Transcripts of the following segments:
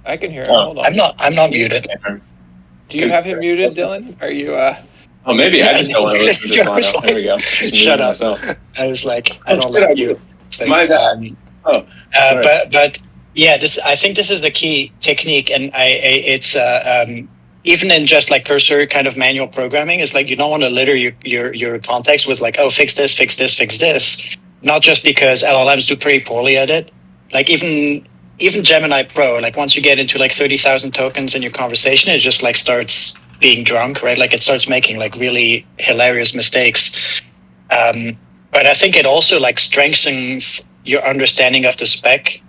I can hear him. Oh, Hold on. I'm not muted. Do you have him muted, Dylan? Are you? Oh, maybe I just don't want to listen to this line. There we go. Shut up. Myself. I was like, I don't like you. Like, My bad. But yeah, I think this is the key technique, and it's even in just like cursor kind of manual programming, is like you don't want to litter your context with like, oh, fix this, fix this, fix this. Not just because LLMs do pretty poorly at it. Like even Gemini Pro, like once you get into like 30,000 tokens in your conversation, it just like starts being drunk, right? Like it starts making like really hilarious mistakes. But I think it also like strengthens your understanding of the spec,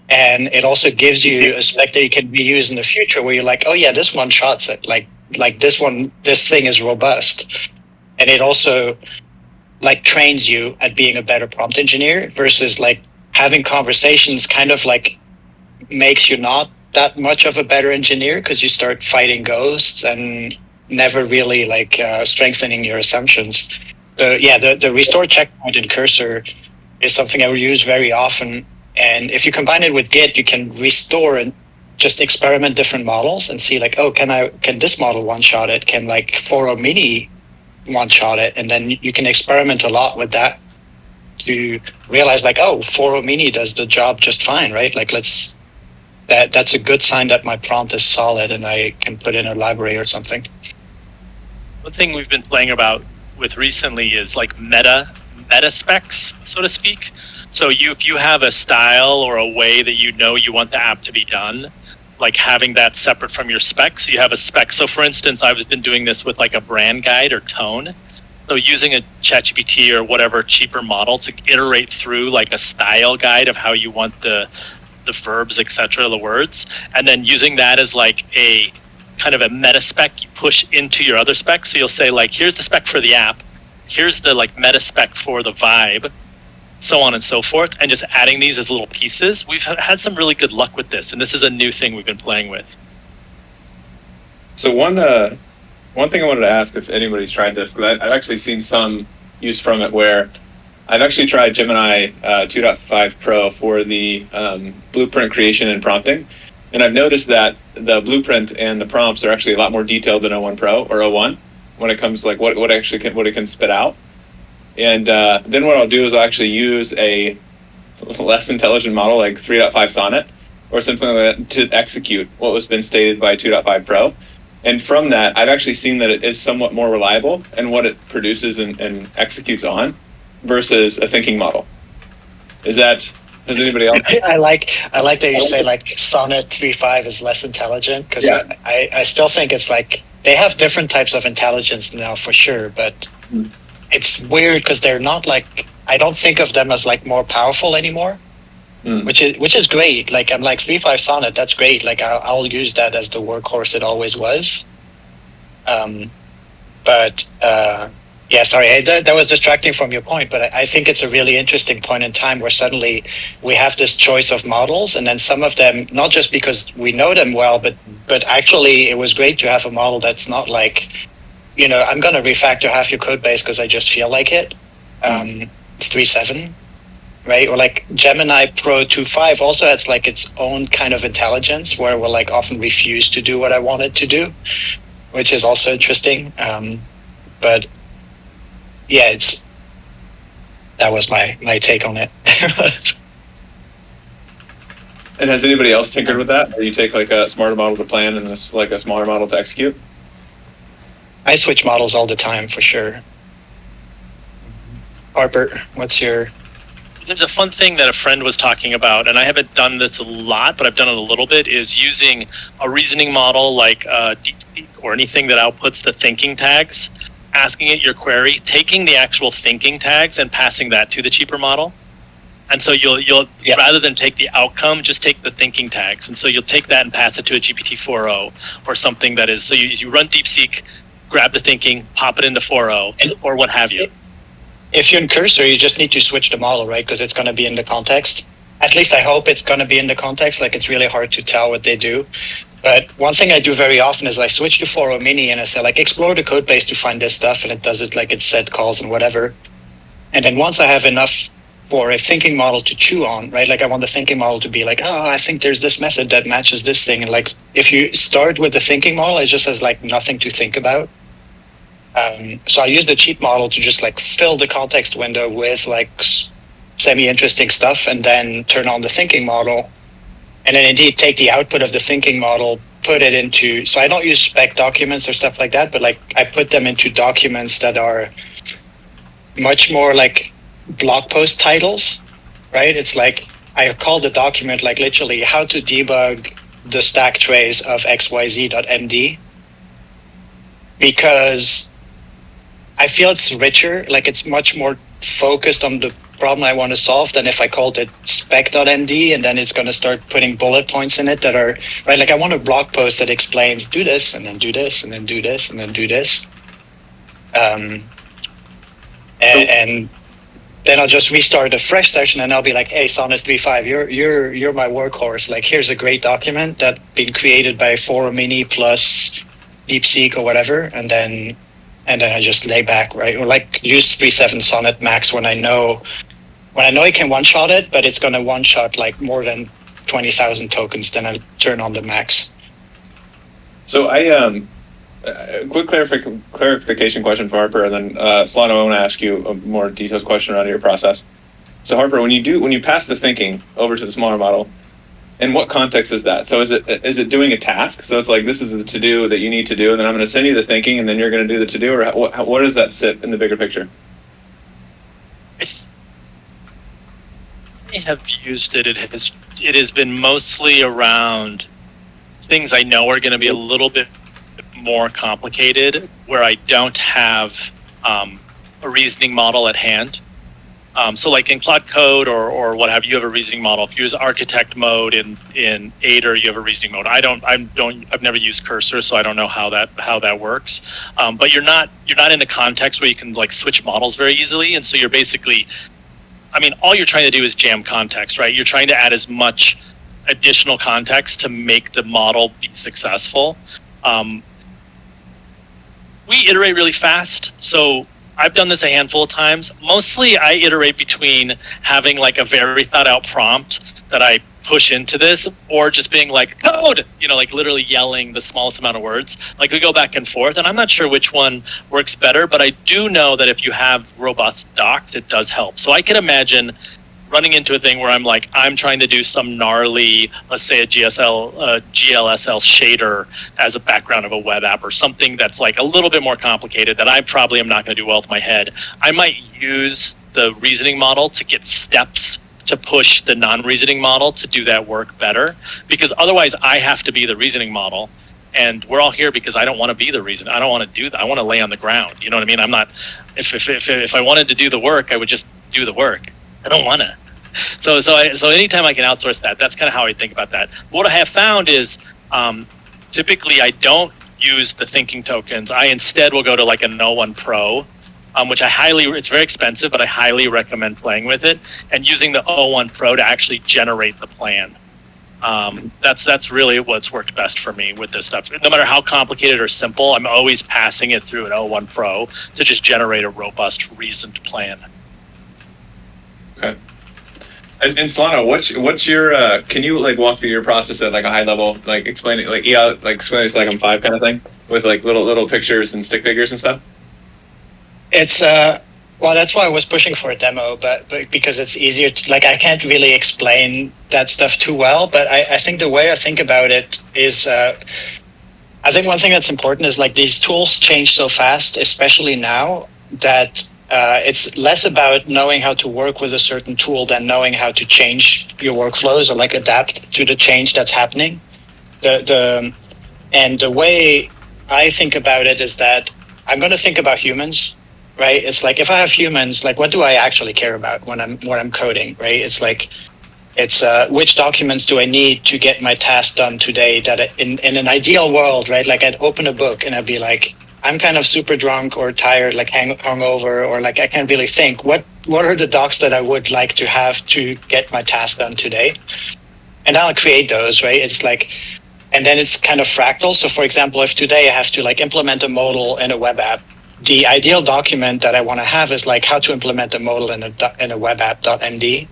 and it also gives you a spec that you can reuse in the future, where you're like, oh yeah, this one shots it. Like this thing is robust, and it also like trains you at being a better prompt engineer versus like having conversations kind of like makes you not that much of a better engineer, because you start fighting ghosts and never really like strengthening your assumptions. So yeah, the restore checkpoint in cursor is something I will use very often. And if you combine it with Git, you can restore and just experiment different models and see like, oh, can this model one shot it? Can like 4.0 mini one shot it? And then you can experiment a lot with that to realize like, oh, 4.0 mini does the job just fine, right? Like that's a good sign that my prompt is solid and I can put in a library or something. One thing we've been playing about with recently is like meta specs, so to speak. So if you have a style or a way that you know you want the app to be done, like having that separate from your spec. So you have a spec. So for instance, I've been doing this with like a brand guide or tone. So using a ChatGPT or whatever cheaper model to iterate through like a style guide of how you want the verbs, etc., the words, and then using that as like a kind of a meta spec you push into your other specs. So you'll say like, here's the spec for the app, here's the like meta spec for the vibe, so on and so forth, and just adding these as little pieces. We've had some really good luck with this, and this is a new thing we've been playing with. So one thing I wanted to ask if anybody's tried this, because I've actually seen some use from it, where I've actually tried Gemini 2.5 Pro for the blueprint creation and prompting, and I've noticed that the blueprint and the prompts are actually a lot more detailed than 0.1 Pro or 0.1 when it comes to like what it can spit out. And then what I'll do is I'll actually use a less intelligent model like 3.5 Sonnet or something like that to execute what was been stated by 2.5 Pro. And from that, I've actually seen that it is somewhat more reliable in what it produces and executes on versus a thinking model. Has anybody else? I like that you say like Sonnet 3.5 is less intelligent, because yeah. I still think it's like they have different types of intelligence now for sure, but it's weird because they're not like, I don't think of them as like more powerful anymore, which is great. Like I'm like 3.5 Sonnet, that's great. Like I'll use that as the workhorse it always was. Yeah, sorry, that was distracting from your point, but I think it's a really interesting point in time where suddenly we have this choice of models, and then some of them, not just because we know them well, but actually it was great to have a model that's not like, I'm going to refactor half your code base because I just feel like it. 3.7, right? Or like Gemini Pro 2.5 also has like its own kind of intelligence where we'll like often refuse to do what I want it to do, which is also interesting. But yeah, that was my take on it. And has anybody else tinkered with that? Or you take like a smarter model to plan and this like a smaller model to execute? I switch models all the time for sure. Harper, what's your... There's a fun thing that a friend was talking about, and I haven't done this a lot, but I've done it a little bit, is using a reasoning model like DeepSeek or anything that outputs the thinking tags, asking it your query, taking the actual thinking tags and passing that to the cheaper model. And so you'll rather than take the outcome, just take the thinking tags. And so you'll take that and pass it to a GPT-4o or something that is, so you run DeepSeek, grab the thinking, pop it into 4.0 or what have you. If you're in Cursor, you just need to switch the model, right? Because it's going to be in the context. At least I hope it's going to be in the context. Like it's really hard to tell what they do. But one thing I do very often is I switch to 4.0 mini and I say like, explore the code base to find this stuff. And it does it like it set calls and whatever. And then once I have enough for a thinking model to chew on, right? Like I want the thinking model to be like, oh, I think there's this method that matches this thing. And like, if you start with the thinking model, it just has like nothing to think about. So I use the cheat model to just like fill the context window with like semi-interesting stuff and then turn on the thinking model. And then indeed take the output of the thinking model, put it into, so I don't use spec documents or stuff like that, but like I put them into documents that are much more like blog post titles, right? It's like I call the document like literally how to debug the stack trace of xyz.md, because I feel it's richer, like it's much more focused on the problem I want to solve than if I called it spec.md and then it's going to start putting bullet points in it that are, right? Like I want a blog post that explains do this and then do this and then do this and then do this. And then I'll just restart a fresh session and I'll be like, hey, Sonnet 3.5, you're my workhorse. Like, here's a great document that's been created by Forum Mini plus DeepSeek or whatever. And then I just lay back, right? Or like use 3.7 Sonnet Max when I know it can one-shot it, but it's going to one-shot like more than 20,000 tokens, then I turn on the max. So a quick clarification question for Harper, and then Solano, I want to ask you a more detailed question around your process. So Harper, when you pass the thinking over to the smaller model, in what context is that? So is it doing a task? So it's like, this is the to-do that you need to do, and then I'm going to send you the thinking, and then you're going to do the to-do, or what does that sit in the bigger picture? I have used it. It has been mostly around things I know are going to be a little bit more complicated, where I don't have a reasoning model at hand. So like in Cloud Code or what have you, have a reasoning model. If you use architect mode in Iterate, you have a reasoning mode. I've never used Cursor, so I don't know how that works. But you're not in a context where you can like switch models very easily, and so you're basically, I mean, all you're trying to do is jam context, right? You're trying to add as much additional context to make the model be successful. We iterate really fast, so I've done this a handful of times. Mostly I iterate between having like a very thought out prompt that I push into this, or just being like, code, like literally yelling the smallest amount of words. Like we go back and forth, and I'm not sure which one works better, but I do know that if you have robust docs, it does help. So I can imagine running into a thing where I'm trying to do some gnarly, let's say a GLSL shader as a background of a web app, or something that's like a little bit more complicated that I probably am not going to do well with my head. I might use the reasoning model to get steps to push the non-reasoning model to do that work better, because otherwise I have to be the reasoning model. And we're all here because I don't want to be the reason. I don't want to do that. I want to lay on the ground. You know what I mean? I'm not, if I wanted to do the work, I would just do the work. I don't want to. So anytime I can outsource that, that's kind of how I think about that. What I have found is typically I don't use the thinking tokens. I instead will go to like an 01 Pro, which it's very expensive, but I highly recommend playing with it and using the 01 Pro to actually generate the plan. That's really what's worked best for me with this stuff. No matter how complicated or simple, I'm always passing it through an 01 Pro to just generate a robust, reasoned plan. Okay. And Solano, what's your can you like walk through your process at like a high level, like explain it like explain it like M5 kind of thing with like little pictures and stick figures and stuff? It's well, that's why I was pushing for a demo, but because it's easier to, like, I can't really explain that stuff too well, but I think the way I think about it is I think one thing that's important is like these tools change so fast, especially now, that it's less about knowing how to work with a certain tool than knowing how to change your workflows or like adapt to the change that's happening. And the way I think about it is that I'm going to think about humans, right? It's like if I have humans, like what do I actually care about when I'm coding, right? It's like which documents do I need to get my task done today? That in an ideal world, right? Like I'd open a book and I'd be like, I'm kind of super drunk or tired, like hungover, or like I can't really think. What are the docs that I would like to have to get my task done today? And I'll create those, right? It's like, and then it's kind of fractal. So for example, if today I have to like implement a modal in a web app, the ideal document that I want to have is like how to implement a modal in a web app.md.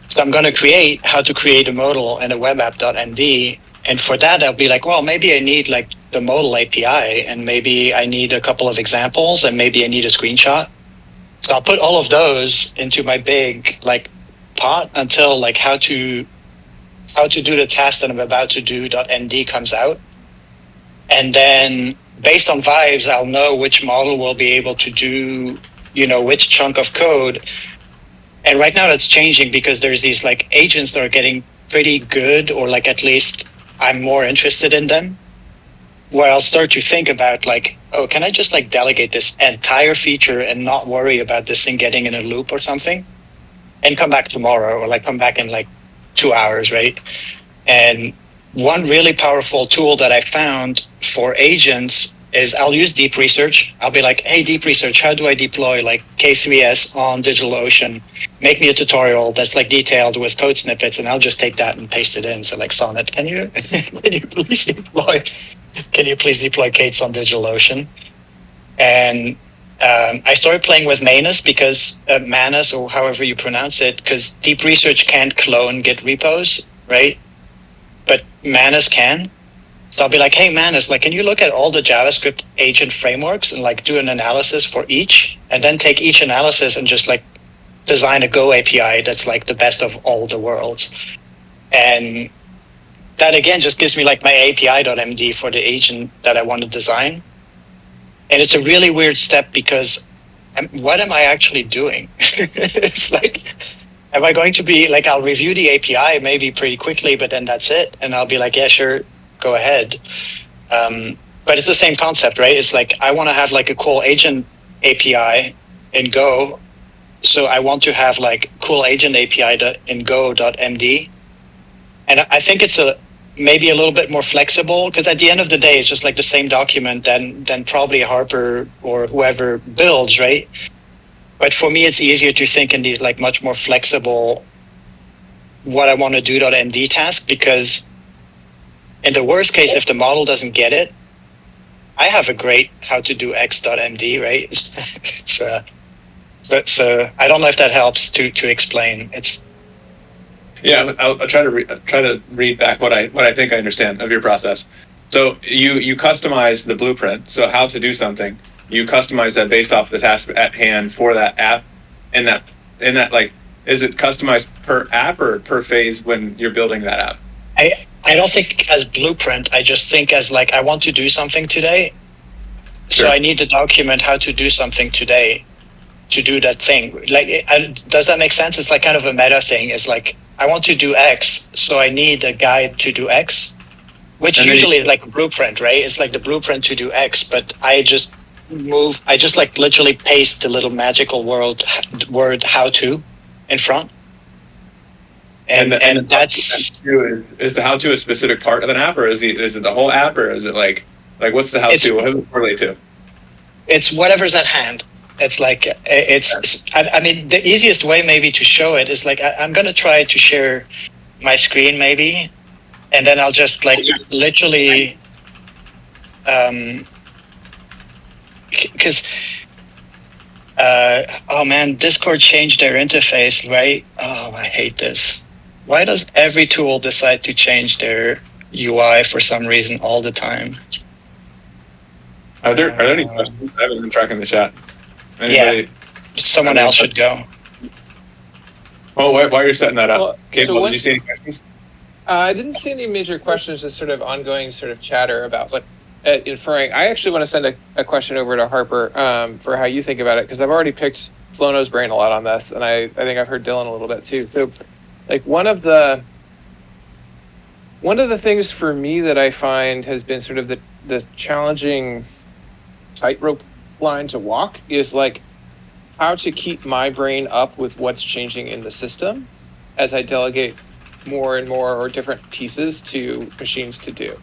So I'm going to create how to create a modal in a web app.md. And for that, I'll be like, well, maybe I need like the modal API, and maybe I need a couple of examples, and maybe I need a screenshot. So I'll put all of those into my big like pot until like how to do the task that I'm about to do .md comes out. And then based on vibes, I'll know which model will be able to do, which chunk of code. And right now that's changing because there's these like agents that are getting pretty good, or like at least I'm more interested in them, where I'll start to think about like, oh, can I just like delegate this entire feature and not worry about this thing getting in a loop or something, and come back tomorrow, or like come back in like 2 hours, right? And one really powerful tool that I found for agents is I'll use Deep Research. I'll be like, hey, Deep Research, how do I deploy like K3S on DigitalOcean? Make me a tutorial that's like detailed with code snippets, and I'll just take that and paste it in. So like, Sonnet, can you please deploy Kates on DigitalOcean? And I started playing with Manus because Manus, or however you pronounce it, because Deep Research can't clone Git repos, right? But Manus can. So I'll be like, hey, Manus, like, can you look at all the JavaScript agent frameworks and like do an analysis for each, and then take each analysis and just like design a Go API that's like the best of all the worlds. And that again just gives me like my API.md for the agent that I want to design. And it's a really weird step because what am I actually doing? It's like, am I going to be like, I'll review the API maybe pretty quickly, but then that's it. And I'll be like, yeah, sure, go ahead. But it's the same concept, right? It's like, I want to have like a cool agent API in Go. So I want to have like cool agent API in go.md. And I think it's maybe a little bit more flexible, because at the end of the day, it's just like the same document than probably Harper or whoever builds, right? But for me, it's easier to think in these like much more flexible, what I want to do .md task, because in the worst case, if the model doesn't get it, I have a great how to do x.md, right? So I don't know if that helps to explain. Yeah, I'll try to read back what I think I understand of your process. So you customize the blueprint. So how to do something, you customize that based off the task at hand for that app, and that like, is it customized per app or per phase when you're building that app? I don't think as blueprint. I just think as like, I want to do something today. Sure. So I need to document how to do something today to do that thing. Like, does that make sense? It's like kind of a meta thing. It's like, I want to do X, so I need a guide to do X, which usually is like a blueprint, right? It's like the blueprint to do X, but I just like literally paste the little magical word how to in front. And that's is the how to a specific part of an app, or is it the whole app, or is it like what's the how to? What does it relate to? It's whatever's at hand. It's like, I mean, the easiest way maybe to show it is like, I'm going to try to share my screen maybe, and then I'll just like literally, because, oh man, Discord changed their interface, right? Oh, I hate this. Why does every tool decide to change their UI for some reason all the time? Are there any questions? I haven't been tracking the chat. Anybody? Yeah, someone else should go. Oh, while you're setting that up, Well, Cable, did you see any questions? I didn't see any major questions, just sort of ongoing sort of chatter about like inferring. I actually want to send a question over to Harper for how you think about it, because I've already picked Sloano's brain a lot on this, and I think I've heard Dylan a little bit too. So, like one of the things for me that I find has been sort of the challenging tightrope line to walk is like how to keep my brain up with what's changing in the system as I delegate more and more or different pieces to machines to do.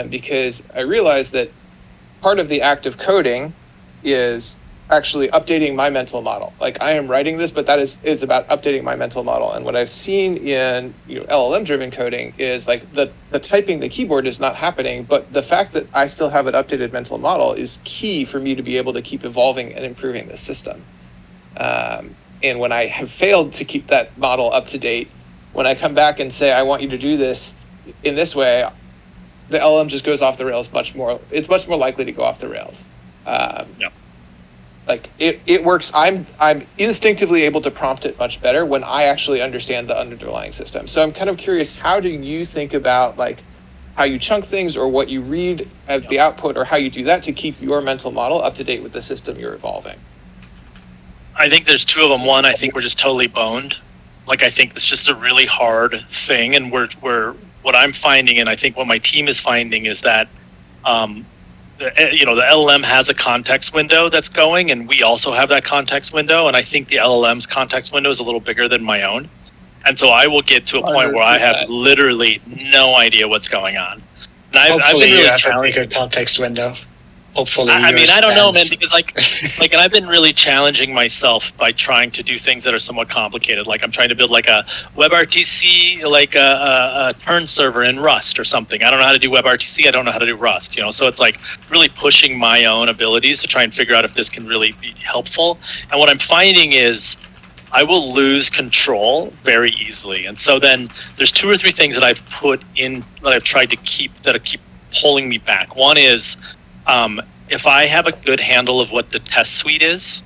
Because I realize that part of the act of coding is actually updating my mental model. Like I am writing this, but that is about updating my mental model. And what I've seen in LLM driven coding is like the typing the keyboard is not happening, but the fact that I still have an updated mental model is key for me to be able to keep evolving and improving the system. And when I have failed to keep that model up to date, when I come back and say I want you to do this in this way, the LLM just goes off the rails much more. It's much more likely to go off the rails. Like it works. I'm instinctively able to prompt it much better when I actually understand the underlying system. So I'm kind of curious, how do you think about like how you chunk things or what you read as the output or how you do that to keep your mental model up to date with the system you're evolving? I think there's two of them. One, I think we're just totally boned. Like I think it's just a really hard thing, and we're what I'm finding, and I think what my team is finding is that the LLM has a context window that's going, and we also have that context window. And I think the LLM's context window is a little bigger than my own. And so I will get to a point where I have literally no idea what's going on. And Hopefully I've been really you have a bigger context window. Hopefully. I mean, I don't know, man, because like, and I've been really challenging myself by trying to do things that are somewhat complicated. Like I'm trying to build like a WebRTC, like a turn server in Rust or something. I don't know how to do WebRTC. I don't know how to do Rust, So it's like really pushing my own abilities to try and figure out if this can really be helpful. And what I'm finding is I will lose control very easily. And so then there's 2 or 3 things that I've put in that I've tried to keep pulling me back. One is, if I have a good handle of what the test suite is,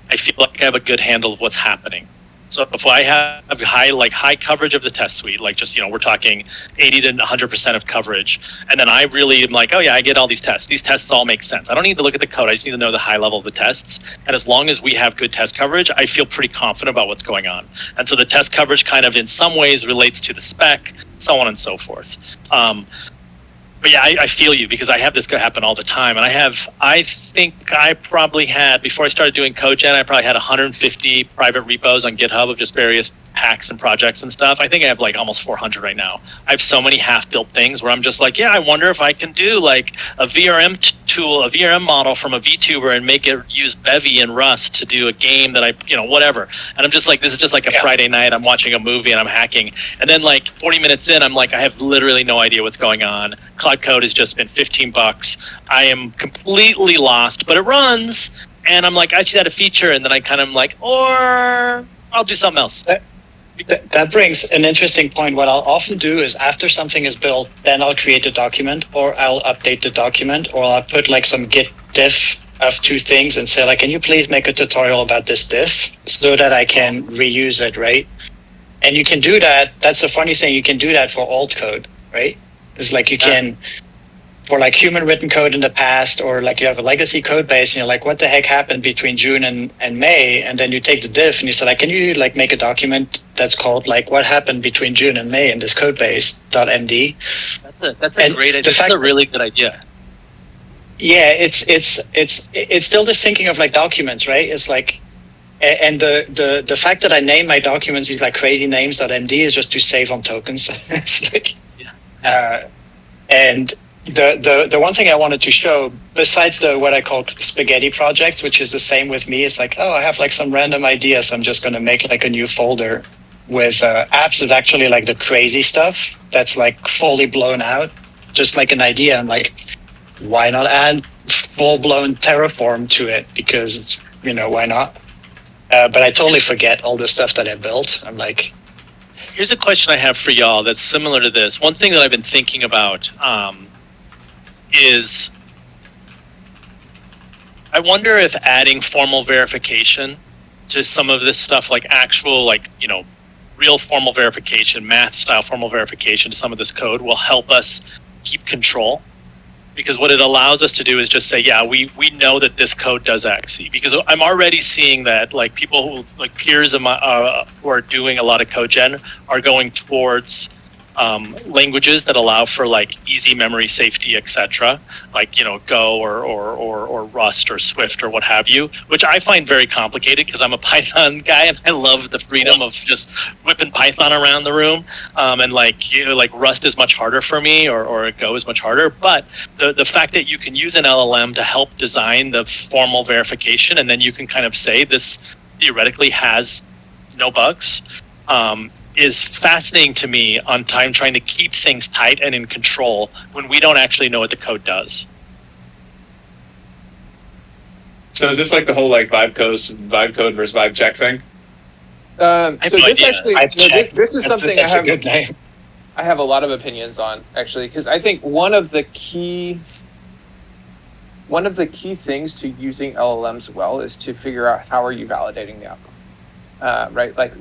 I feel like I have a good handle of what's happening. So if I have high coverage of the test suite, like just, we're talking 80 to 100% of coverage. And then I really am like, oh yeah, I get all these tests. These tests all make sense. I don't need to look at the code. I just need to know the high level of the tests. And as long as we have good test coverage, I feel pretty confident about what's going on. And so the test coverage kind of in some ways relates to the spec, so on and so forth. But yeah, I feel you, because I have this happen all the time. And I think I probably had, before I started doing CodeGen, I probably had 150 private repos on GitHub of just various packs and projects and stuff. I think I have like almost 400 right now. I have so many half-built things where I'm just like, yeah, I wonder if I can do like a VRM tool, a VRM model from a VTuber and make it use Bevy and Rust to do a game that I, whatever. And I'm just like, this is just like a Friday night. I'm watching a movie and I'm hacking. And then like 40 minutes in, I'm like, I have literally no idea what's going on. Cloud Code has just been $15. I am completely lost, but it runs. And I'm like, I should add a feature. And then I kind of am like, or I'll do something else. That brings an interesting point. What I'll often do is after something is built, then I'll create a document, or I'll update the document, or I'll put like some git diff of 2 things and say like, can you please make a tutorial about this diff so that I can reuse it, right? And you can do that. That's the funny thing. You can do that for alt code, right? It's like you can, for like human written code in the past, or like you have a legacy code base and you're like, what the heck happened between June and May? And then you take the diff and you say like, can you like make a document that's called like what happened between June and May in this code base .md? That's a great idea. That's a really good idea. Yeah, it's still this thinking of like documents, right? It's like, and the fact that I name my documents these like crazy names.md is just to save on tokens. It's like, and the one thing I wanted to show, besides the what I call spaghetti projects, which is the same with me, is like, oh, I have like some random ideas. I'm just going to make like a new folder with apps that's actually like the crazy stuff that's like fully blown out, just like an idea. I'm like, why not add full-blown Terraform to it? Because it's, why not? But I totally forget all the stuff that I built. I'm like, here's a question I have for y'all that's similar to this. One thing that I've been thinking about is I wonder if adding formal verification to some of this stuff, like actual, like, real formal verification, math style formal verification to some of this code will help us keep control. Because what it allows us to do is just say, yeah, we know that this code does X. Because I'm already seeing that like people who, like peers of my, who are doing a lot of code gen are going towards languages that allow for like easy memory safety, etc., like Go or Rust or Swift or what have you, which I find very complicated because I'm a Python guy and I love the freedom of just whipping Python around the room. And like Rust is much harder for me, or Go is much harder. But the fact that you can use an LLM to help design the formal verification, and then you can kind of say this theoretically has no bugs, is fascinating to me on time trying to keep things tight and in control when we don't actually know what the code does. So is this like the whole like vibe code versus vibe check thing? So this actually, this is something that's a good name. I have a lot of opinions on, actually, because I think one of the key things to using LLMs well is to figure out how are you validating the outcome, right? Like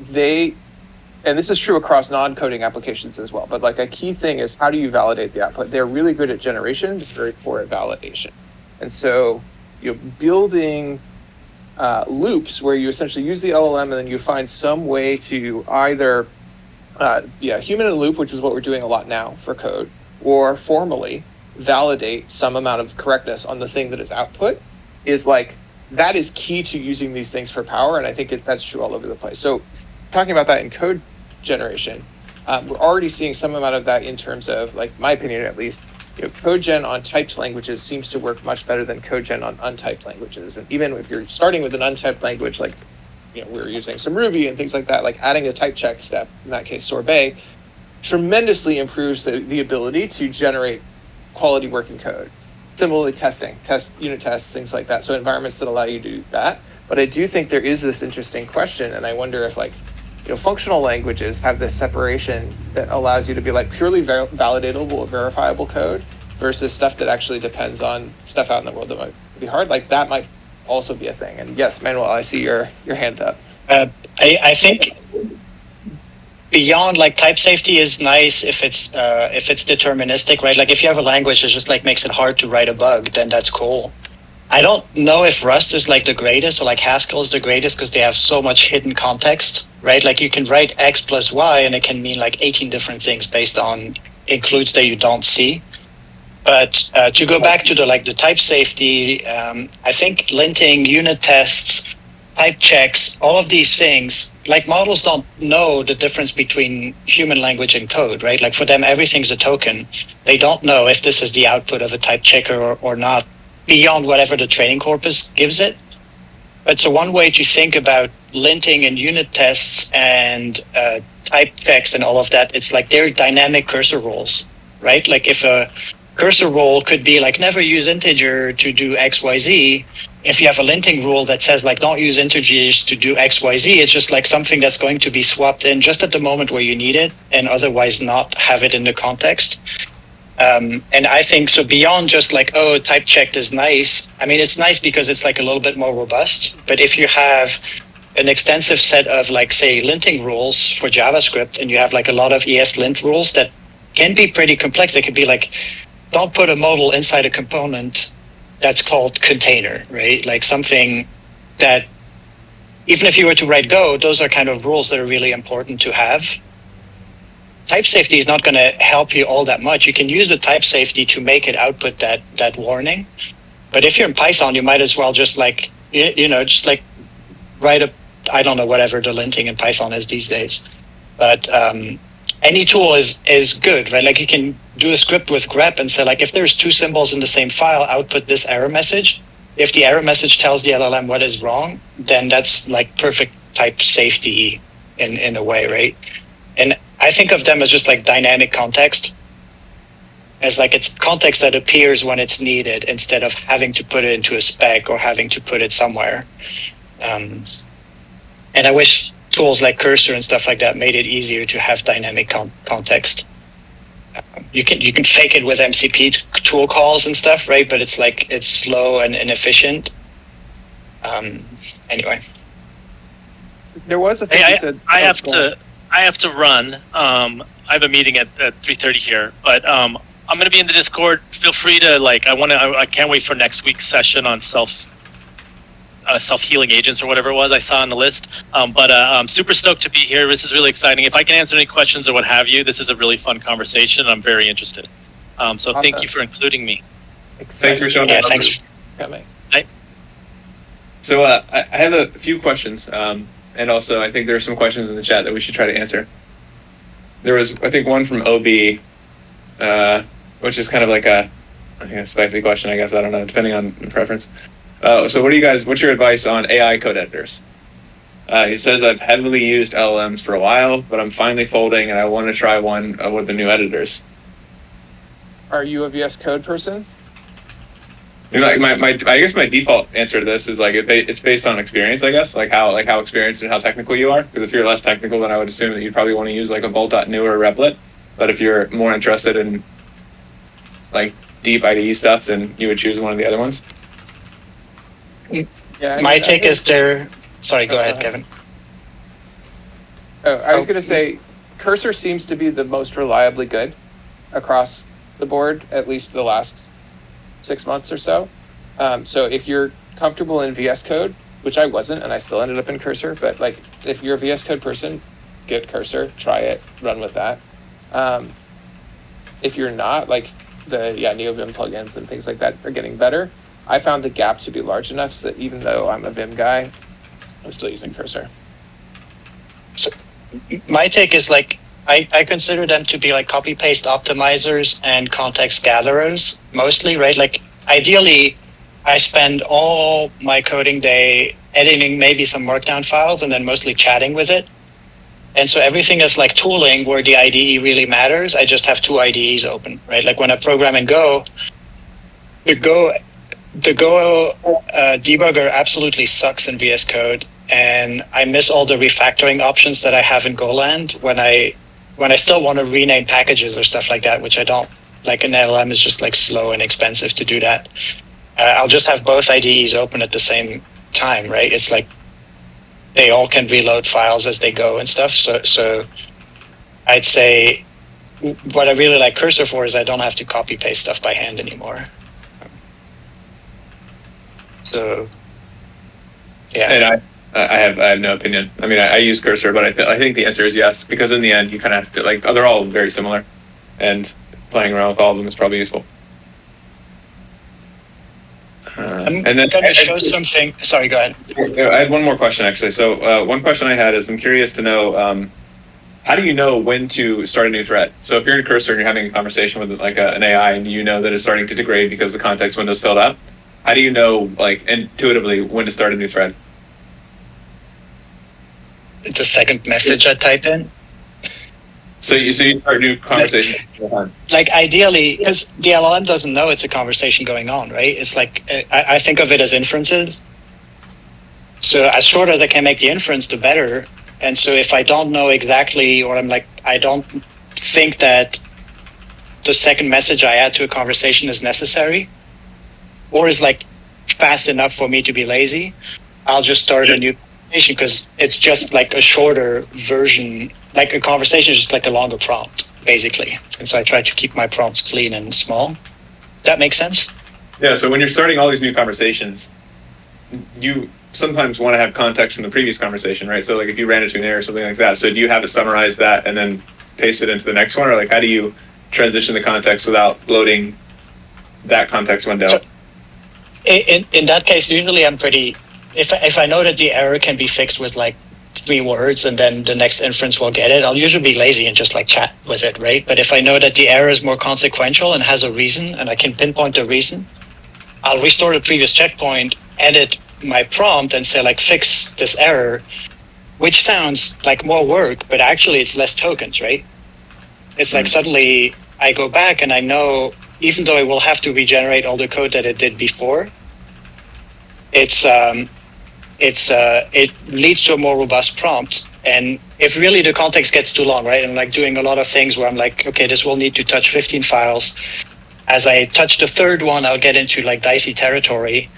and this is true across non-coding applications as well, but like a key thing is how do you validate the output? They're really good at generation, but very poor at validation. And so building loops where you essentially use the LLM and then you find some way to either human in a loop, which is what we're doing a lot now for code, or formally validate some amount of correctness on the thing that is output, is like, that is key to using these things for power. And I think that's true all over the place. So talking about that in code generation, we're already seeing some amount of that in terms of, like, my opinion at least, code gen on typed languages seems to work much better than code gen on untyped languages. And even if you're starting with an untyped language, like we're using some Ruby and things like that, like adding a type check step, in that case sorbet, tremendously improves the ability to generate quality working code. Similarly, unit tests, things like that. So environments that allow you to do that. But I do think there is this interesting question, and I wonder if functional languages have this separation that allows you to be like purely validatable, verifiable code versus stuff that actually depends on stuff out in the world that might be hard. Like that might also be a thing. And yes, Manuel, I see your hand up. I think beyond like type safety is nice if it's deterministic, right? Like if you have a language that just like makes it hard to write a bug, then that's cool. I don't know if Rust is like the greatest or like Haskell is the greatest because they have so much hidden context, right? Like you can write X plus Y and it can mean like 18 different things based on includes that you don't see. But to go back to the type safety, I think linting, unit tests, type checks, all of these things, like models don't know the difference between human language and code, right? Like for them, everything's a token. They don't know if this is the output of a type checker or not, beyond whatever the training corpus gives it. But so one way to think about linting and unit tests and type checks and all of that, it's like they're dynamic cursor roles, right? Like if a cursor role could be like never use integer to do XYZ. If you have a linting rule that says like don't use integers to do XYZ, it's just like something that's going to be swapped in just at the moment where you need it and otherwise not have it in the context. And I think so beyond just like, oh, type checked is nice. I mean, it's nice because it's like a little bit more robust. But if you have an extensive set of like, say, linting rules for JavaScript, and you have like a lot of ESLint rules that can be pretty complex. They could be like, don't put a modal inside a component that's called container, right? Like something that, even if you were to write Go, those are kind of rules that are really important to have. Type safety is not going to help you all that much. You can use the type safety to make it output that warning. But if you're in Python, you might as well just like, just like write I don't know, whatever the linting in Python is these days. But any tool is good, right? Like you can do a script with grep and say like, if there's two symbols in the same file, output this error message. If the error message tells the LLM what is wrong, then that's like perfect type safety in a way, right? And I think of them as just like dynamic context, as like it's context that appears when it's needed instead of having to put it into a spec or having to put it somewhere. And I wish tools like Cursor and stuff like that made it easier to have dynamic context. You can fake it with MCP tool calls and stuff, right? But it's like it's slow and inefficient. Anyway, there was a thing you said. I have to run. I have a meeting at 3:30 here, but I'm going to be in the Discord. Feel free to I can't wait for next week's session on self-healing agents or whatever it was I saw on the list. But I'm super stoked to be here. This is really exciting. If I can answer any questions or what have you, this is a really fun conversation. I'm very interested. So thank you for including me. Thanks for showing up. Thanks. Coming. So I have a few questions, and also I think there are some questions in the chat that we should try to answer. There was, I think, one from OB, which is kind of like a spicy question, I guess. I don't know, depending on preference. So what's your advice on AI code editors? He says, I've heavily used LLMs for a while, but I'm finally folding and I want to try one with the new editors. Are you a VS Code person? You know, like I guess my default answer to this is like it's based on experience, I guess, like how experienced and how technical you are. Because if you're less technical, then I would assume that you'd probably want to use like a Bolt.new or a Replit. But if you're more interested in like deep IDE stuff, then you would choose one of the other ones. Yeah. My take is there. Sorry, go ahead, Kevin. Oh, I was going to say, Cursor seems to be the most reliably good across the board, at least the last 6 months or so. So if you're comfortable in VS Code, which I wasn't, and I still ended up in Cursor, but like if you're a VS Code person, get Cursor, try it, run with that. If you're not, like the NeoVim plugins and things like that are getting better. I found the gap to be large enough so that even though I'm a Vim guy, I'm still using Cursor. So my take is like I consider them to be like copy paste optimizers and context gatherers mostly, right? Like ideally, I spend all my coding day editing maybe some markdown files and then mostly chatting with it. And so everything is like tooling where the IDE really matters. I just have two IDEs open, right? Like when I program in Go, the Go debugger absolutely sucks in VS Code, and I miss all the refactoring options that I have in Goland when I still want to rename packages or stuff like that, which I don't. Like an LLM is just like slow and expensive to do that. I'll just have both IDEs open at the same time, right? It's like they all can reload files as they go and stuff. So I'd say what I really like Cursor for is I don't have to copy paste stuff by hand anymore. So, yeah. And I have no opinion. I mean, I use Cursor, but I think the answer is yes, because in the end, you kind of have to, like, they're all very similar, and playing around with all of them is probably useful. I'm going to show something. Sorry, go ahead. I had one more question, actually. So one question I had is I'm curious to know, how do you know when to start a new thread? So if you're in Cursor and you're having a conversation with like an AI and you know that it's starting to degrade because the context window's filled up, how do you know, like, intuitively when to start a new thread? It's a second message I type in. So you start a new conversation. Like ideally, because the LLM doesn't know it's a conversation going on, right? It's like, I think of it as inferences. So as short as I can make the inference, the better. And so if I don't know exactly, or I'm like, I don't think that the second message I add to a conversation is necessary, or is like fast enough for me to be lazy, I'll just start a new conversation because it's just like a shorter version. Like a conversation is just like a longer prompt, basically. And so I try to keep my prompts clean and small. Does that make sense? Yeah, so when you're starting all these new conversations, you sometimes want to have context from the previous conversation, right? So like if you ran into an error or something like that, so do you have to summarize that and then paste it into the next one? Or like how do you transition the context without bloating that context window? So, in that case, usually I'm pretty, if I know that the error can be fixed with like 3 words and then the next inference will get it, I'll usually be lazy and just like chat with it, right? But if I know that the error is more consequential and has a reason and I can pinpoint the reason, I'll restore the previous checkpoint, edit my prompt and say like fix this error, which sounds like more work, but actually it's less tokens, right? It's like suddenly I go back and I know, even though I will have to regenerate all the code that it did before, it leads to a more robust prompt. And if really the context gets too long, right? I'm like doing a lot of things where I'm like, okay, this will need to touch 15 files. As I touch the third one, I'll get into like dicey territory.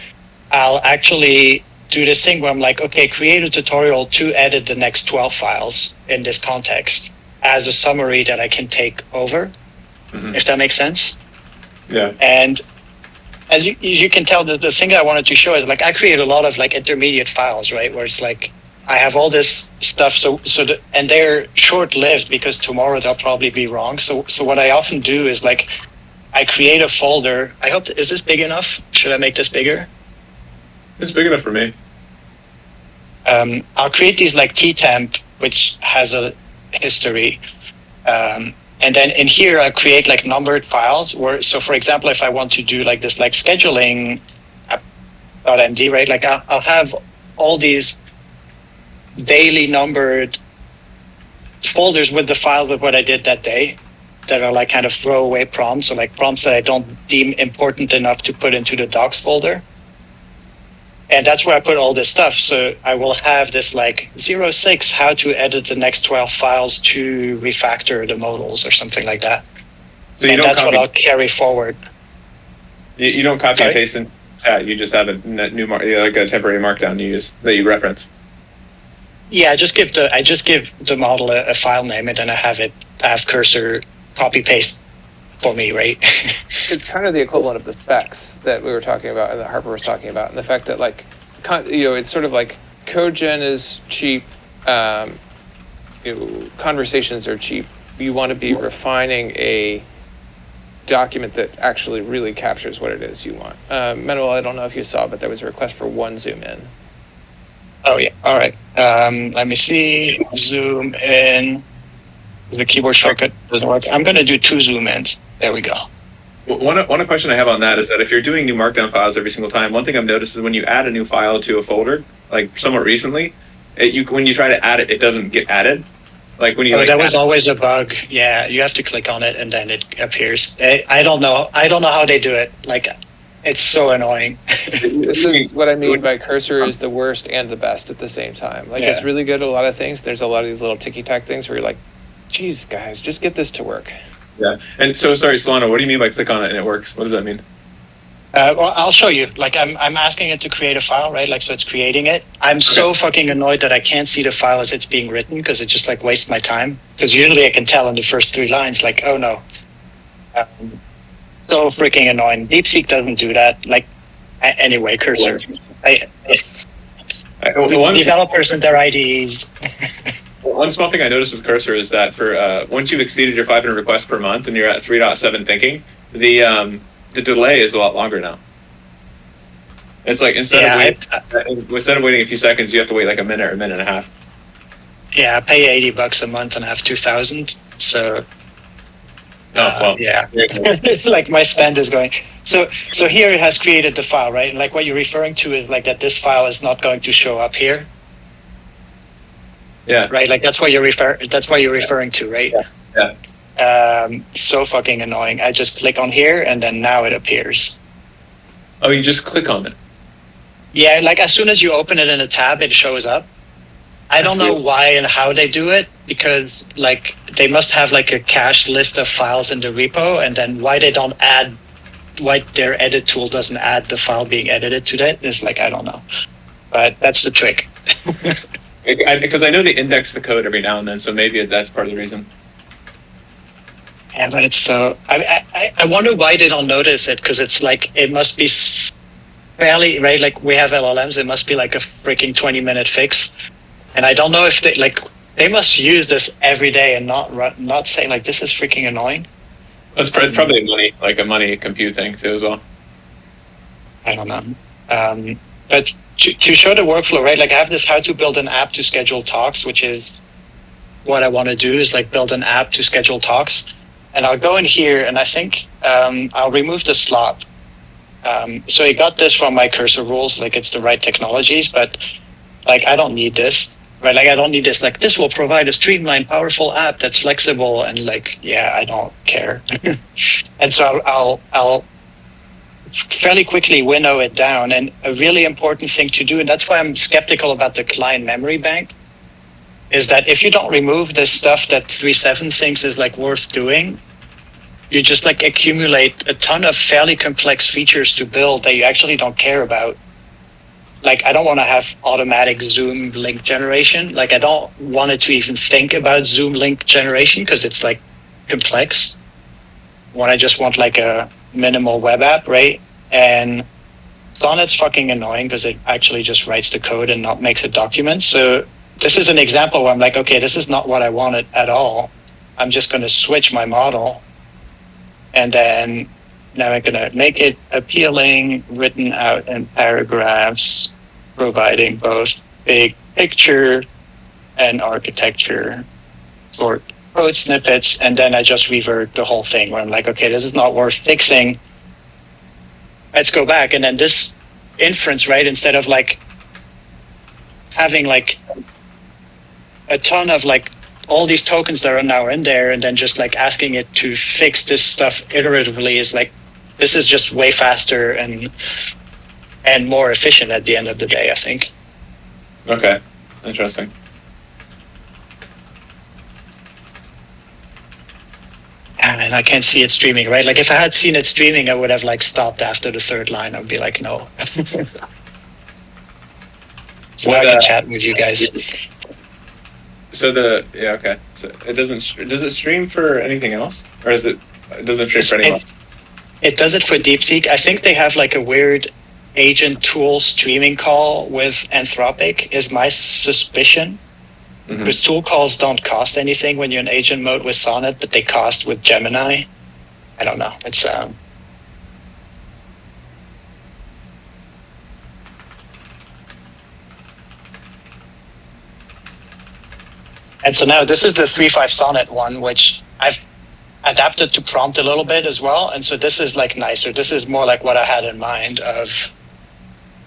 I'll actually do this thing where I'm like, okay, create a tutorial to edit the next 12 files in this context as a summary that I can take over, if that makes sense. Yeah. And as you can tell, the thing I wanted to show is like I create a lot of like intermediate files, right? Where it's like I have all this stuff, and they're short-lived because tomorrow they'll probably be wrong. So what I often do is like I create a folder. I hope is this big enough? Should I make this bigger? It's big enough for me. I'll create these like ttemp, which has a history. And then in here, I create like numbered files so for example, if I want to do like this, like scheduling app.md, right? Like I'll have all these daily numbered folders with the file with what I did that day that are like kind of throwaway prompts, or like prompts that I don't deem important enough to put into the docs folder. And that's where I put all this stuff. So I will have this like 06, how to edit the next 12 files to refactor the modals or something like that. So that's what I'll carry forward. You don't copy and paste in chat. You just have a new like a temporary markdown you use that you reference. Yeah, I just give the model a file name, and then I have cursor copy paste for me, right? It's kind of the equivalent of the specs that we were talking about and that Harper was talking about, and the fact that like, it's sort of like code gen is cheap, conversations are cheap. You want to be refining a document that actually really captures what it is you want. Manuel, I don't know if you saw, but there was a request for one zoom in. Oh yeah, all right. Let me see. Zoom in. The keyboard shortcut doesn't work. I'm going to do 2 zoom ins. There we go. One question I have on that is that if you're doing new markdown files every single time, one thing I've noticed is when you add a new file to a folder, like somewhat recently, when you try to add it, it doesn't get added. Like when you that was always a bug. Yeah, you have to click on it and then it appears. I don't know how they do it. Like, it's so annoying. This is what I mean by cursor is the worst and the best at the same time. Like, it's really good at a lot of things. There's a lot of these little ticky-tack things where you're like, geez, guys, just get this to work. Yeah. And so, sorry, Solano, what do you mean by click on it and it works? What does that mean? Well, I'll show you. Like, I'm asking it to create a file, right? Like, so it's creating it. I'm so fucking annoyed that I can't see the file as it's being written because it just like wastes my time. Because usually I can tell in the first 3 lines, like, oh no. So freaking annoying. DeepSeek doesn't do that. Like, anyway, cursor. Developers and their IDEs. One small thing I noticed with Cursor is that for once you've exceeded your 500 requests per month and you're at 3.7 thinking, the delay is a lot longer now. It's like instead of waiting a few seconds, you have to wait like a minute or a minute and a half. Yeah, I pay $80 a month and I have 2,000. So yeah, like my spend is going. So here it has created the file, right? And like what you're referring to is like that this file is not going to show up here. Yeah. Right. Like that's what you're referring to, right? Yeah. So fucking annoying. I just click on here and then now it appears. Oh, you just click on it. Yeah. Like as soon as you open it in a tab, it shows up. I don't know why and how they do it, because like they must have like a cached list of files in the repo, and then why their edit tool doesn't add the file being edited to that is like, I don't know, but that's the trick. Because I know they index the code every now and then, so maybe that's part of the reason. Yeah, but it's so. I wonder why they don't notice it, because it's like it must be fairly right. Like we have LLMs, it must be like a freaking 20-minute fix, and I don't know if they must use this every day and not say like this is freaking annoying. It's probably a money compute thing too as well. I don't know, but. To show the workflow, right? Like I have this how to build an app to schedule talks, which is what I want to do is like build an app to schedule talks. And I'll go in here and I think I'll remove the slot. So I got this from my cursor rules, like it's the right technologies, but like I don't need this, right? Like I don't need this, like this will provide a streamlined, powerful app that's flexible and like, yeah, I don't care. And so I'll fairly quickly winnow it down. And a really important thing to do, and that's why I'm skeptical about the client memory bank, is that if you don't remove this stuff that 3.7 thinks is like worth doing, you just like accumulate a ton of fairly complex features to build that you actually don't care about. Like I don't want to have automatic Zoom link generation. Like I don't want it to even think about Zoom link generation because it's like complex. When I just want like a minimal web app, right? And Sonnet's fucking annoying because it actually just writes the code and not makes a document. So this is an example where I'm like, okay, this is not what I wanted at all. I'm just going to switch my model. And then now I'm going to make it appealing, written out in paragraphs, providing both big picture and architecture for code snippets. And then I just revert the whole thing where I'm like, okay, this is not worth fixing. Let's go back. And then this inference, right, instead of like having like a ton of like all these tokens that are now in there and then just like asking it to fix this stuff iteratively is like, this is just way faster and more efficient at the end of the day, I think. Okay, interesting. And I can't see it streaming, right? Like if I had seen it streaming, I would have like stopped after the third line. I'd be like, no. So I can chat with you guys. So okay. So does it stream for anything else, or it doesn't stream for anything else? It does it for DeepSeek. I think they have like a weird agent tool streaming call with Anthropic is my suspicion. Because tool calls don't cost anything when you're in agent mode with Sonnet, but they cost with Gemini. I don't know. It's and so now this is the 3.5 Sonnet one, which I've adapted to prompt a little bit as well. And so this is like nicer. This is more like what I had in mind of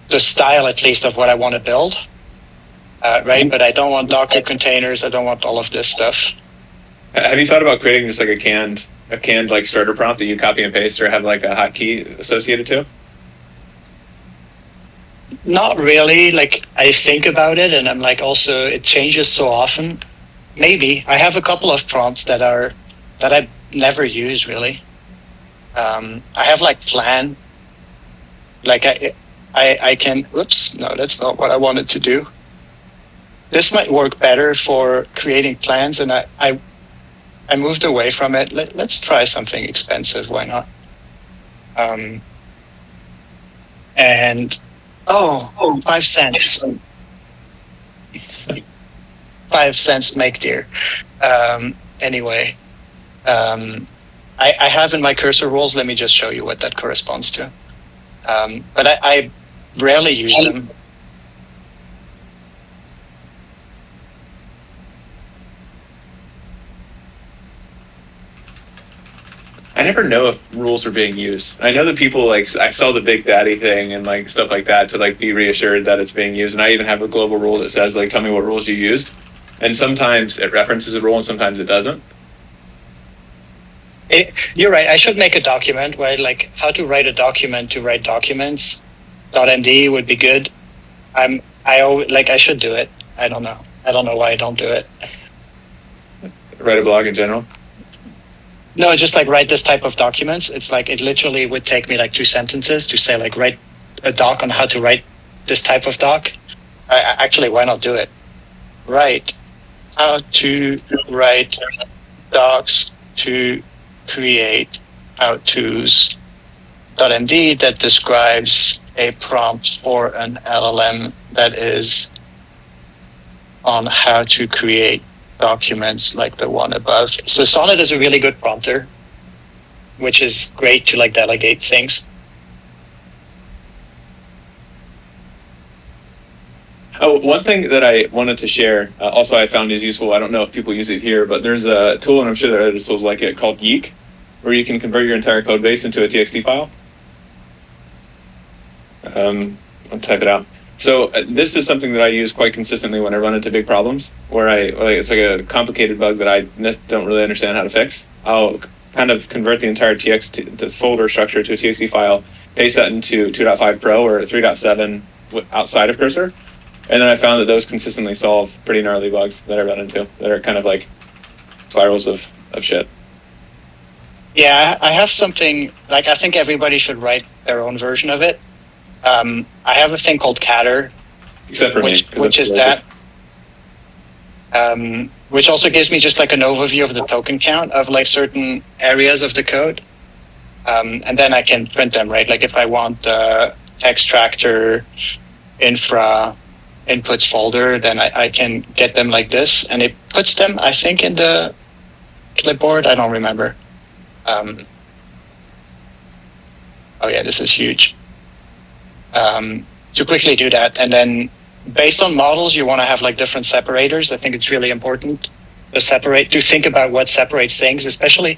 the style, at least, of what I want to build. Right, but I don't want Docker containers. I don't want all of this stuff. Have you thought about creating just like a canned like starter prompt that you copy and paste, or have like a hotkey associated to? Not really. Like I think about it, and I'm like, also it changes so often. Maybe I have a couple of prompts that I never use really. I have like plan. Like I can. Whoops, no, that's not what I wanted to do. This might work better for creating plans, and I moved away from it. Let's try something expensive. Why not? And 5 cents. 5 cents make dear. Anyway, I have in my cursor rules. Let me just show you what that corresponds to. But I rarely use them. I never know if rules are being used. I know that people like, I saw the Big Daddy thing and like stuff like that to like be reassured that it's being used. And I even have a global rule that says like, tell me what rules you used. And sometimes it references a rule and sometimes it doesn't. You're right. I should make a document where like how to write a document to write documents. .md would be good. I should do it. I don't know. I don't know why I don't do it. Write a blog in general. No, just like write this type of documents. It's like it literally would take me like 2 sentences to say like write a doc on how to write this type of doc. Actually, why not do it? Write how to write docs to create how-tos .md that describes a prompt for an LLM that is on how to create documents like the one above. So Sonnet is a really good prompter, which is great to like delegate things. Oh, one thing that I wanted to share, also I found is useful. I don't know if people use it here, but there's a tool, and I'm sure there are other tools like it, called Yeek, where you can convert your entire code base into a TXT file. I'll type it out. So this is something that I use quite consistently when I run into big problems, where it's like a complicated bug that I don't really understand how to fix. I'll kind of convert the entire the folder structure to a TXT file, paste that into 2.5 Pro or 3.7 outside of Cursor, and then I found that those consistently solve pretty gnarly bugs that I run into that are kind of like spirals of shit. Yeah, I have something, like I think everybody should write their own version of it. I have a thing called Catter, except for me, which is that, which also gives me just like an overview of the token count of like certain areas of the code. And then I can print them, right? Like if I want the extractor infra inputs folder, then I can get them like this, and it puts them, I think, in the clipboard. I don't remember. Oh yeah, this is huge. To quickly do that, and then based on models, you want to have like different separators. I think it's really important to think about what separates things, especially,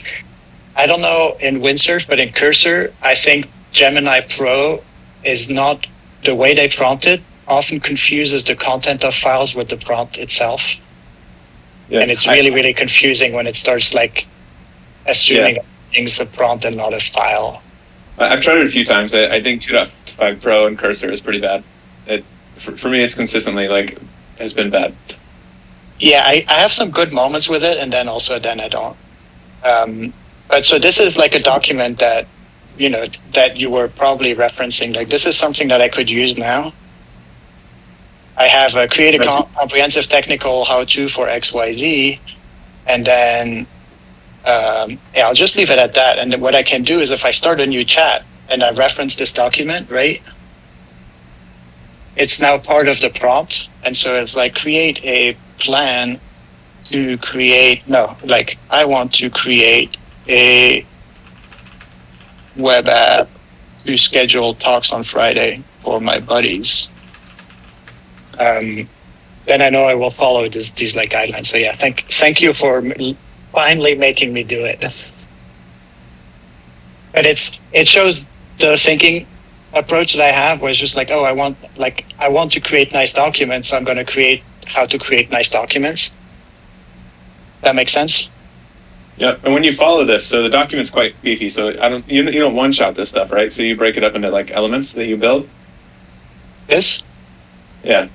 I don't know in Windsurf, but in Cursor, I think Gemini Pro is not, the way they prompt it often confuses the content of files with the prompt itself. Yeah, and it's really confusing when it starts like assuming things a prompt and not a file. I've tried it a few times. I think 2.5 Pro and Cursor is pretty bad. For me, it's consistently has been bad. Yeah, I have some good moments with it, and then I don't. But so this is like a document that, that you were probably referencing. Like this is something that I could use now. I have create a comprehensive technical how-to for XYZ, and then I'll just leave it at that. And then what I can do is if I start a new chat and I reference this document, right? It's now part of the prompt. And so it's like create a plan to create, I want to create a web app to schedule talks on Friday for my buddies. Then I know I will follow these like guidelines. So yeah, thank you for finally making me do it. But it shows the thinking approach that I have, where it's just like, I want to create nice documents, so I'm going to create how to create nice documents. That makes sense? Yeah, and when you follow this, so the document's quite beefy. So you don't one shot this stuff, right? So you break it up into like elements that you build. This? Yeah.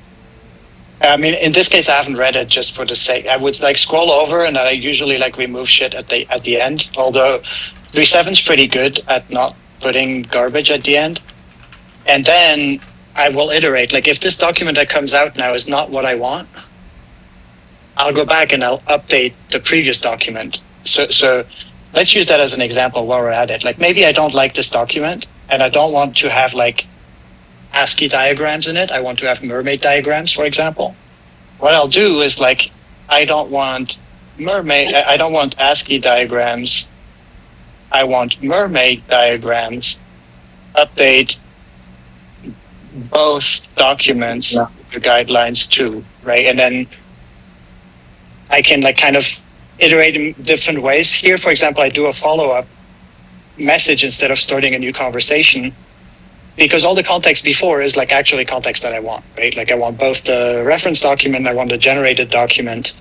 I mean, in this case, I haven't read it just for the sake. I would scroll over, and I usually remove shit at the end. Although 3.7's pretty good at not putting garbage at the end. And then I will iterate. Like if this document that comes out now is not what I want, I'll go back and I'll update the previous document. So let's use that as an example while we're at it. Like maybe I don't like this document, and I don't want to have ASCII diagrams in it. I want to have Mermaid diagrams, for example. What I'll do is I don't want Mermaid. I don't want ASCII diagrams. I want Mermaid diagrams. Update both documents, the guidelines too, right? And then I can kind of iterate in different ways. Here, for example, I do a follow-up message instead of starting a new conversation, because all the context before is actually context that I want, right? I want both the reference document, I want the generated document.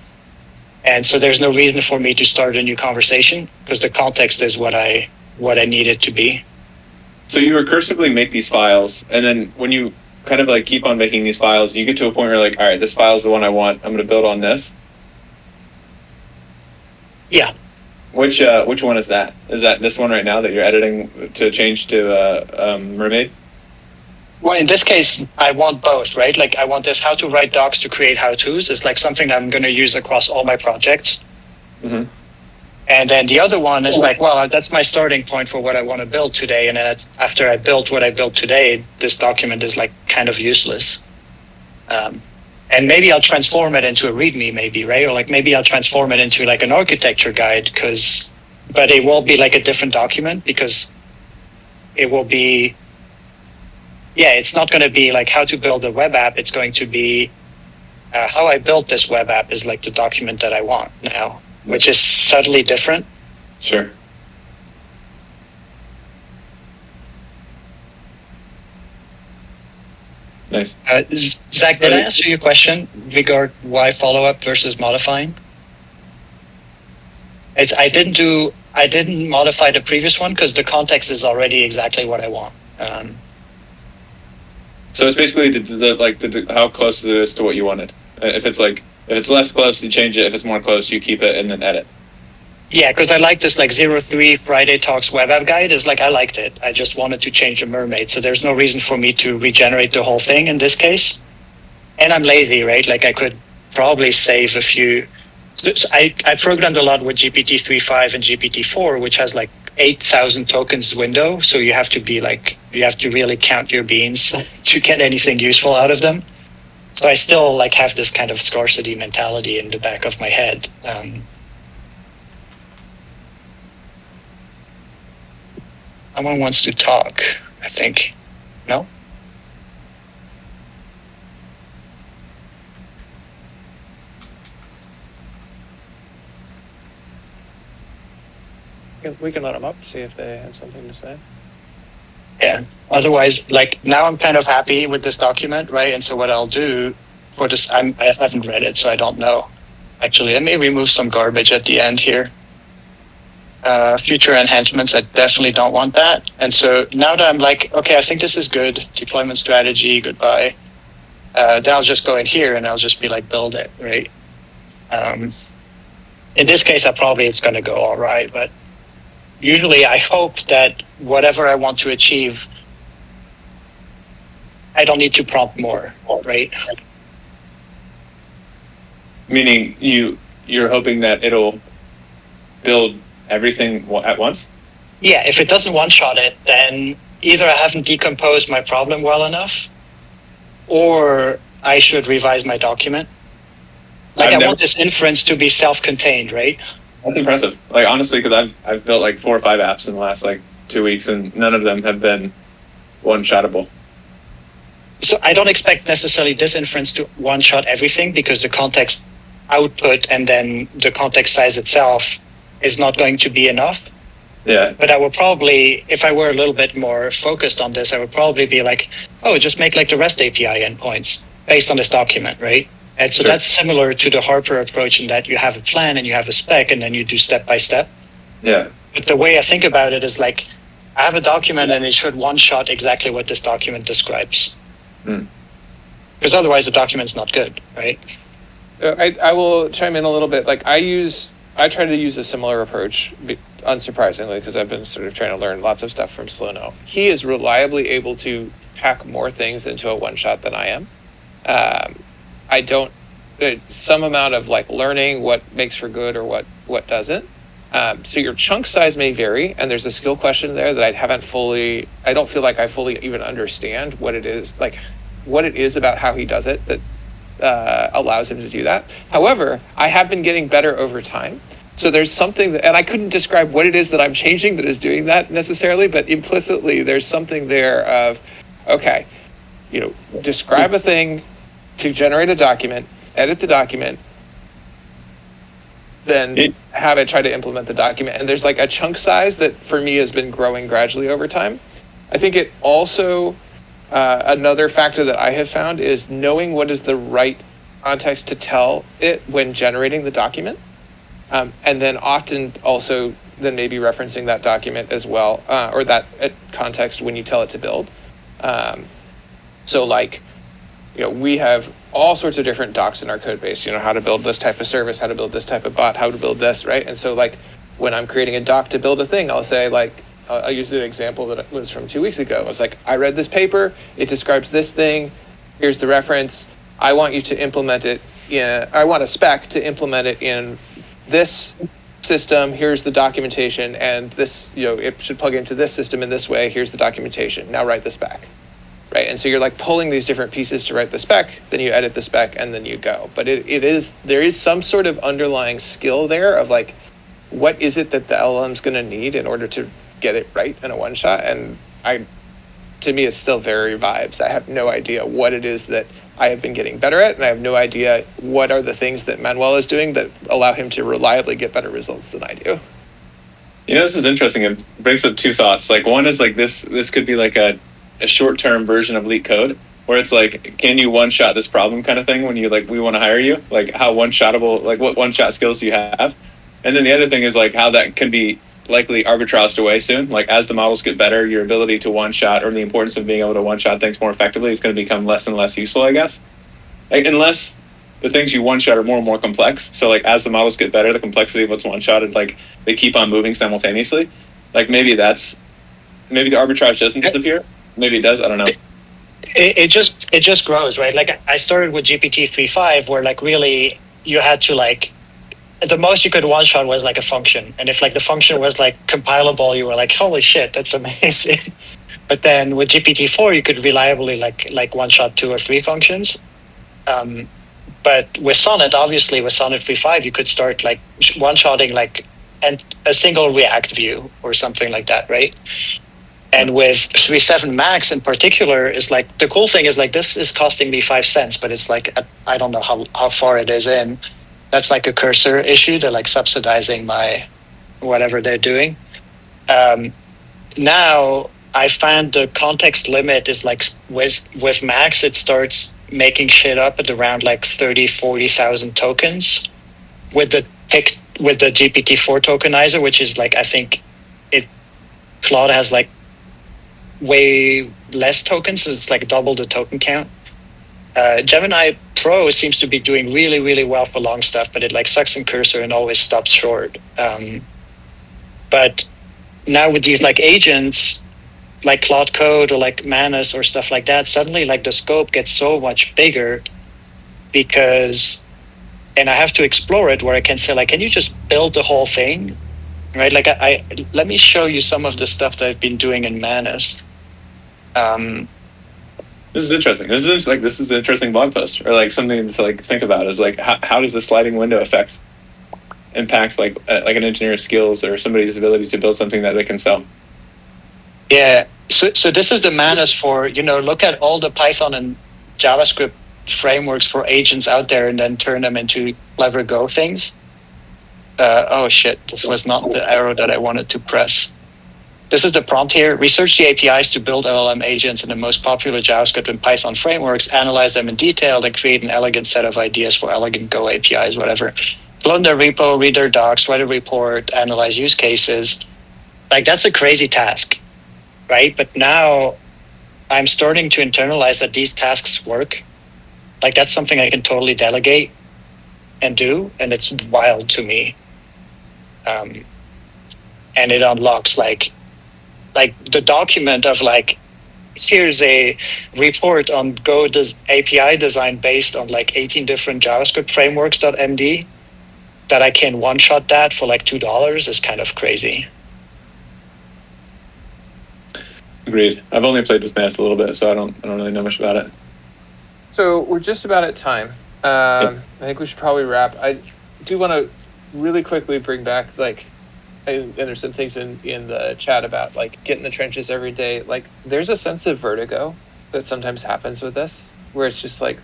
And so there's no reason for me to start a new conversation because the context is what I need it to be. So you recursively make these files, and then when you kind of keep on making these files, you get to a point where you're all right, this file is the one I want. I'm going to build on this. Yeah. Which one is that? Is that this one right now that you're editing to change to Mermaid? Well, in this case, I want both, right? I want this how to write docs to create how-tos. It's something that I'm going to use across all my projects. Mm-hmm. And then the other one is that's my starting point for what I want to build today. And then after I built what I built today, this document is kind of useless. And maybe I'll transform it into a README, maybe, right? Or maybe I'll transform it into an architecture guide, but it will be a different document because it will be, it's not going to be how to build a web app. It's going to be how I built this web app is the document that I want now, which is subtly different. Sure. Nice. Zach, did I answer your question regarding why follow-up versus modifying? I didn't modify the previous one because the context is already exactly what I want. So it's basically how close it is to what you wanted. If it's less close, you change it. If it's more close, you keep it and then edit. Yeah, because I like this 03 Friday Talks web app guide. Is I liked it. I just wanted to change the Mermaid. So there's no reason for me to regenerate the whole thing in this case. And I'm lazy, right? I could probably save a few. So I programmed a lot with GPT 3.5 and GPT 4, which has 8,000 tokens window, so you have to really count your beans to get anything useful out of them. So I still like have this kind of scarcity mentality in the back of my head. Someone wants to talk, I think. No? We can let them up, see if they have something to say. Yeah. Otherwise, like now I'm kind of happy with this document, right? And so what I'll do for this, I haven't read it, so I don't know. Actually, let me remove some garbage at the end here. Future enhancements, I definitely don't want that. And so now that I'm like, okay, I think this is good. Deployment strategy, goodbye. Then I'll just go in here and I'll just be like, build it, right? In this case, it's going to go all right, but usually I hope that whatever I want to achieve, I don't need to prompt more, right? Meaning you're hoping that it'll build everything at once? Yeah, if it doesn't one-shot it, then either I haven't decomposed my problem well enough, or I should revise my document. Like I want this inference to be self-contained, right? That's impressive. Like honestly, because I've built like 4 or 5 apps in the last like 2 weeks, and none of them have been one-shottable. So I don't expect necessarily this inference to one-shot everything, because the context output and then the context size itself is not going to be enough. Yeah. But I will probably, if I were a little bit more focused on this, I would probably be like, oh, just make like the REST API endpoints based on this document, right? And so that's similar to the Harper approach in that you have a plan and you have a spec and then you do step by step. Yeah. But the way I think about it is like, I have a document and it should one-shot exactly what this document describes. Because otherwise the document's not good, right? I will chime in a little bit. Like I try to use a similar approach, unsurprisingly, because I've been sort of trying to learn lots of stuff from Slono. He is reliably able to pack more things into a one-shot than I am. I don't, some amount of like learning what makes for good or what doesn't. So your chunk size may vary, and there's a skill question there that I don't feel like I fully even understand what it is about how he does it that allows him to do that. However, I have been getting better over time. So there's something that, and I couldn't describe what it is that I'm changing that is doing that necessarily, but implicitly there's something there of, okay, describe a thing to generate a document, edit the document, then have it try to implement the document. And there's like a chunk size that for me has been growing gradually over time. I think it also, another factor that I have found is knowing what is the right context to tell it when generating the document. And then often also then maybe referencing that document as well, or that context when you tell it to build. So like, we have all sorts of different docs in our code base, how to build this type of service, how to build this type of bot, how to build this, right? And so like when I'm creating a doc to build a thing, I'll say like, I'll use the example that was from 2 weeks ago. I was like, I read this paper, it describes this thing, here's the reference, I want you to implement it I want a spec to implement it in this system, here's the documentation, and this, it should plug into this system in this way, here's the documentation, now write the spec, right? And so you're like pulling these different pieces to write the spec, then you edit the spec, and then you go. But there is some sort of underlying skill there of like, what is it that the LLM's gonna need in order to get it right in a one shot? And to me, it's still very vibes. I have no idea what it is that I have been getting better at, and I have no idea what are the things that Manuel is doing that allow him to reliably get better results than I do. This is interesting. It brings up 2 thoughts. Like one is like this could be like a short-term version of leak code, where it's like, can you one-shot this problem kind of thing when you like, we want to hire you? Like how one-shottable, like what one-shot skills do you have? And then the other thing is like how that can be likely arbitraged away soon. Like as the models get better, your ability to one-shot, or the importance of being able to one-shot things more effectively, is going to become less and less useful, I guess. Like, unless the things you one-shot are more and more complex. So like as the models get better, the complexity of what's one-shotted, like they keep on moving simultaneously. Like maybe the arbitrage doesn't disappear. Maybe it does. I don't know. It just grows, right? Like I started with GPT 3.5, where like really you had to like the most you could one shot was like a function, and if like the function was like compilable, you were like, holy shit, that's amazing. But then with GPT-4, you could reliably like one shot 2 or 3 functions. But with Sonnet, obviously, with Sonnet 3.5, you could start like one shotting like a single React view or something like that, right? And with 3.7 Max in particular, is like the cool thing is like this is costing me 5 cents, but it's like I don't know how far it is in. That's like a cursor issue. They're like subsidizing my whatever they're doing. Now I found the context limit is like with Max, it starts making shit up at around like 40,000 tokens with the GPT-4 tokenizer, which is like, I think Claude has like way less tokens. So it's like double the token count. Gemini Pro seems to be doing really, really well for long stuff, but it like sucks in cursor and always stops short. But now with these like agents, like Claude Code or like Manus or stuff like that, suddenly like the scope gets so much bigger because, and I have to explore it where I can say like, can you just build the whole thing, right? Like I let me show you some of the stuff that I've been doing in Manus. This is interesting. This is an interesting blog post, or like something to like think about. Is like how does the sliding window effect impact like an engineer's skills or somebody's ability to build something that they can sell? Yeah. So this is the Manus for, look at all the Python and JavaScript frameworks for agents out there and then turn them into clever Go things. Oh shit, this was not the arrow that I wanted to press. This is the prompt here. Research the APIs to build LLM agents in the most popular JavaScript and Python frameworks, analyze them in detail, then create an elegant set of ideas for elegant Go APIs, whatever. Clone their repo, read their docs, write a report, analyze use cases. Like, that's a crazy task, right? But now I'm starting to internalize that these tasks work. Like, that's something I can totally delegate and do, and it's wild to me. And it unlocks like the document of like, here's a report on Go API design based on like 18 different JavaScript frameworks.md that I can one shot that for like $2 is kind of crazy. Agreed. I've only played with Manus a little bit, so I don't really know much about it. So we're just about at time. I think we should probably wrap. I do want to really quickly bring back and there's some things in the chat about like get in the trenches every day. Like there's a sense of vertigo that sometimes happens with this, where it's just like,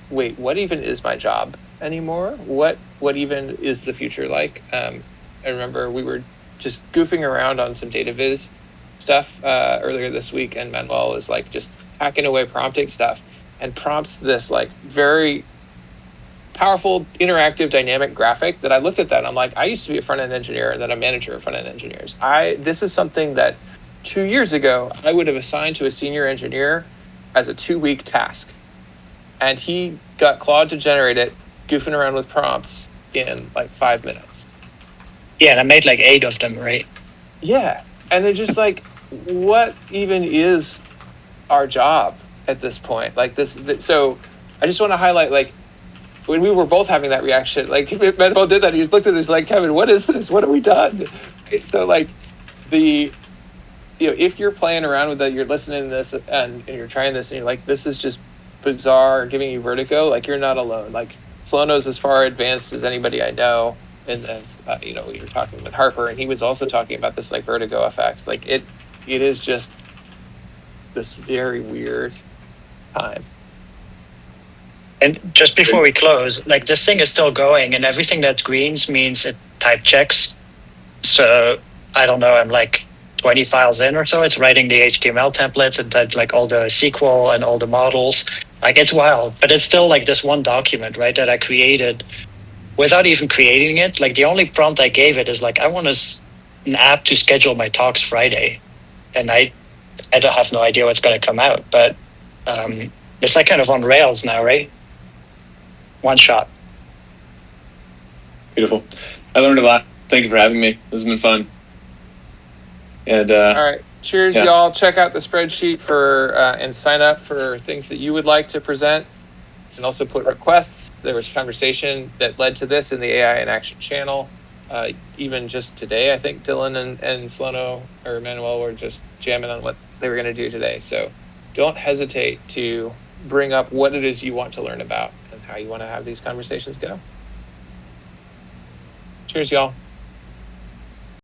wait, what even is my job anymore? What even is the future like? I remember we were just goofing around on some data viz stuff earlier this week, and Manuel was like just hacking away prompting stuff and prompts this like very powerful, interactive, dynamic graphic that I looked at that and I'm like, I used to be a front-end engineer and then a manager of front-end engineers. This is something that 2 years ago I would have assigned to a senior engineer as a 2-week task. And he got Claude to generate it, goofing around with prompts in like 5 minutes. Yeah, and I made like 8 of them, right? Yeah. And they're just like, what even is our job at this point? Like this, so I just want to highlight like, when we were both having that reaction, like Manuel did that, he just looked at this like, Kevin, what is this? What have we done? So like if you're playing around with that, you're listening to this and you're trying this and you're like, this is just bizarre, giving you vertigo, like you're not alone. Like Slono's as far advanced as anybody I know. And then, we were talking with Harper and he was also talking about this like vertigo effect. Like it is just this very weird time. And just before we close, like this thing is still going and everything that greens means it type checks. So I don't know, I'm like 20 files in or so. It's writing the HTML templates and then like all the SQL and all the models. Like it's wild, but it's still like this one document, right, that I created without even creating it. Like the only prompt I gave it is like, I want an app to schedule my talks Friday. And I don't have no idea what's going to come out, but it's like kind of on rails now, right? One shot. Beautiful. I learned a lot. Thank you for having me. This has been fun. And all right. Cheers, y'all. Check out the spreadsheet for and sign up for things that you would like to present. and also put requests. There was conversation that led to this in the AI in Action channel. Even just today, I think Dylan and Slono or Manuel were just jamming on what they were going to do today. So don't hesitate to bring up what it is you want to learn about and how you want to have these conversations go. Cheers, y'all.